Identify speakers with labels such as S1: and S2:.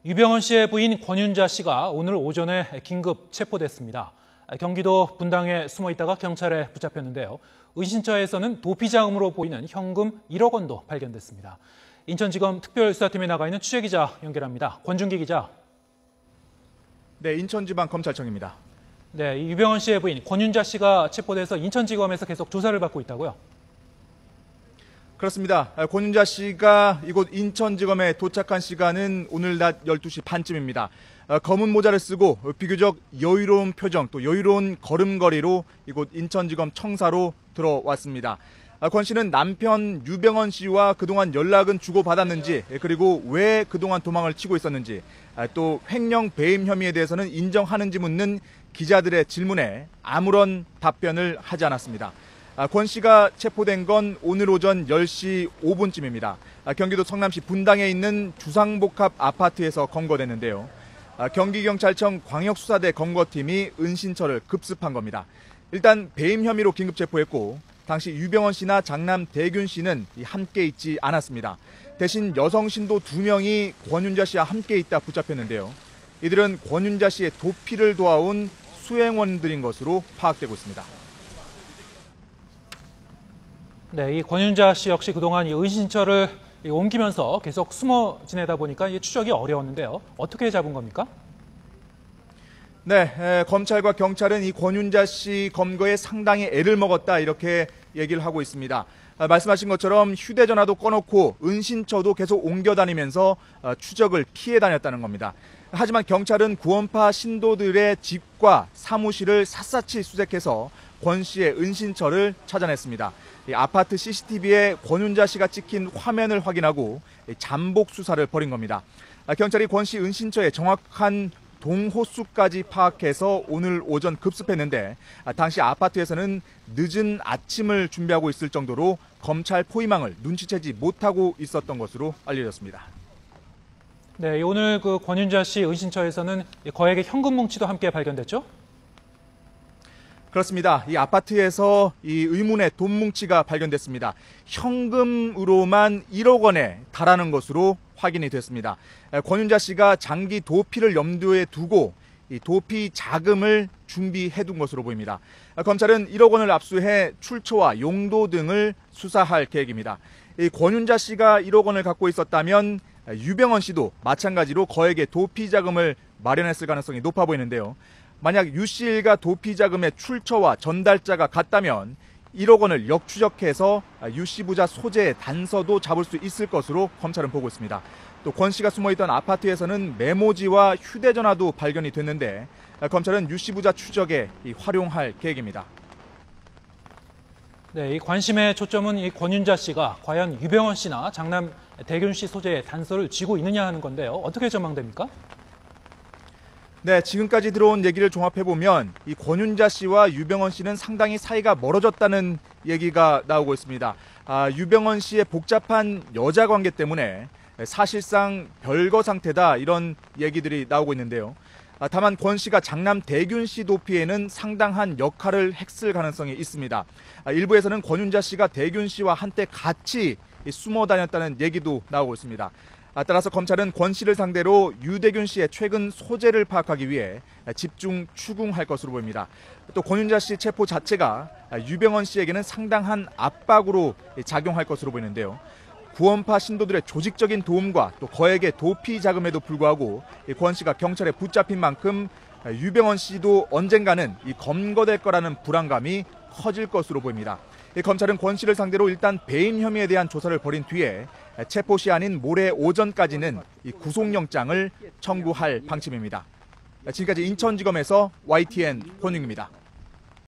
S1: 유병헌 씨의 부인 권윤자 씨가 오늘 오전에 긴급 체포됐습니다. 경기도 분당에 숨어 있다가 경찰에 붙잡혔는데요. 의신처에서는 도피자금으로 보이는 현금 1억 원도 발견됐습니다. 인천지검 특별수사팀에 나가 있는 취재기자 연결합니다. 권준기 기자.
S2: 네, 인천지방검찰청입니다.
S1: 네, 유병헌 씨의 부인 권윤자 씨가 체포돼서 인천지검에서 계속 조사를 받고 있다고요?
S2: 그렇습니다. 권윤자 씨가 이곳 인천지검에 도착한 시간은 오늘 낮 12시 반쯤입니다. 검은 모자를 쓰고 비교적 여유로운 표정 또 여유로운 걸음걸이로 이곳 인천지검 청사로 들어왔습니다. 권 씨는 남편 유병헌 씨와 그동안 연락은 주고받았는지, 그리고 왜 그동안 도망을 치고 있었는지, 또 횡령 배임 혐의에 대해서는 인정하는지 묻는 기자들의 질문에 아무런 답변을 하지 않았습니다. 권 씨가 체포된 건 오늘 오전 10시 5분쯤입니다. 경기도 성남시 분당에 있는 주상복합 아파트에서 검거됐는데요. 경기경찰청 광역수사대 검거팀이 은신처를 급습한 겁니다. 일단 배임 혐의로 긴급 체포했고, 당시 유병헌 씨나 장남 대균 씨는 함께 있지 않았습니다. 대신 여성 신도 2명이 권윤자 씨와 함께 있다 붙잡혔는데요. 이들은 권윤자 씨의 도피를 도와온 수행원들인 것으로 파악되고 있습니다.
S1: 네, 이 권윤자 씨 역시 그동안 이 은신처를 옮기면서 계속 숨어 지내다 보니까 추적이 어려웠는데요. 어떻게 잡은 겁니까?
S2: 네, 검찰과 경찰은 이 권윤자 씨 검거에 상당히 애를 먹었다 이렇게 얘기를 하고 있습니다. 말씀하신 것처럼 휴대전화도 꺼놓고 은신처도 계속 옮겨다니면서 추적을 피해 다녔다는 겁니다. 하지만 경찰은 구원파 신도들의 집과 사무실을 샅샅이 수색해서 권 씨의 은신처를 찾아냈습니다. 아파트 CCTV에 권윤자 씨가 찍힌 화면을 확인하고 잠복 수사를 벌인 겁니다. 경찰이 권 씨 은신처의 정확한 동호수까지 파악해서 오늘 오전 급습했는데, 당시 아파트에서는 늦은 아침을 준비하고 있을 정도로 검찰 포위망을 눈치채지 못하고 있었던 것으로 알려졌습니다.
S1: 네, 오늘 그 권윤자 씨 은신처에서는 거액의 현금 뭉치도 함께 발견됐죠?
S2: 그렇습니다. 이 아파트에서 이 의문의 돈 뭉치가 발견됐습니다. 현금으로만 1억 원에 달하는 것으로 확인이 됐습니다. 권윤자 씨가 장기 도피를 염두에 두고 이 도피 자금을 준비해둔 것으로 보입니다. 검찰은 1억 원을 압수해 출처와 용도 등을 수사할 계획입니다. 이 권윤자 씨가 1억 원을 갖고 있었다면 유병헌 씨도 마찬가지로 거액의 도피 자금을 마련했을 가능성이 높아 보이는데요. 만약 유 씨 일가 도피 자금의 출처와 전달자가 같다면 1억 원을 역추적해서 유 씨 부자 소재의 단서도 잡을 수 있을 것으로 검찰은 보고 있습니다. 또 권 씨가 숨어있던 아파트에서는 메모지와 휴대전화도 발견이 됐는데, 검찰은 유 씨 부자 추적에 활용할 계획입니다.
S1: 네, 이 관심의 초점은 이 권윤자 씨가 과연 유병헌 씨나 장남 대균 씨 소재의 단서를 쥐고 있느냐 하는 건데요. 어떻게 전망됩니까?
S2: 네, 지금까지 들어온 얘기를 종합해보면 이 권윤자 씨와 유병헌 씨는 상당히 사이가 멀어졌다는 얘기가 나오고 있습니다. 유병헌 씨의 복잡한 여자 관계 때문에 사실상 별거 상태다 이런 얘기들이 나오고 있는데요. 다만 권 씨가 장남 대균 씨 도피에는 상당한 역할을 했을 가능성이 있습니다. 일부에서는 권윤자 씨가 대균 씨와 한때 같이 숨어 다녔다는 얘기도 나오고 있습니다. 따라서 검찰은 권 씨를 상대로 유대균 씨의 최근 소재를 파악하기 위해 집중 추궁할 것으로 보입니다. 또 권윤자 씨 체포 자체가 유병헌 씨에게는 상당한 압박으로 작용할 것으로 보이는데요. 구원파 신도들의 조직적인 도움과 또 거액의 도피 자금에도 불구하고 권 씨가 경찰에 붙잡힌 만큼 유병헌 씨도 언젠가는 검거될 거라는 불안감이 커질 것으로 보입니다. 검찰은 권 씨를 상대로 일단 배임 혐의에 대한 조사를 벌인 뒤에 체포 시한인 모레 오전까지는 구속영장을 청구할 방침입니다. 지금까지 인천지검에서 YTN 권윤기입니다.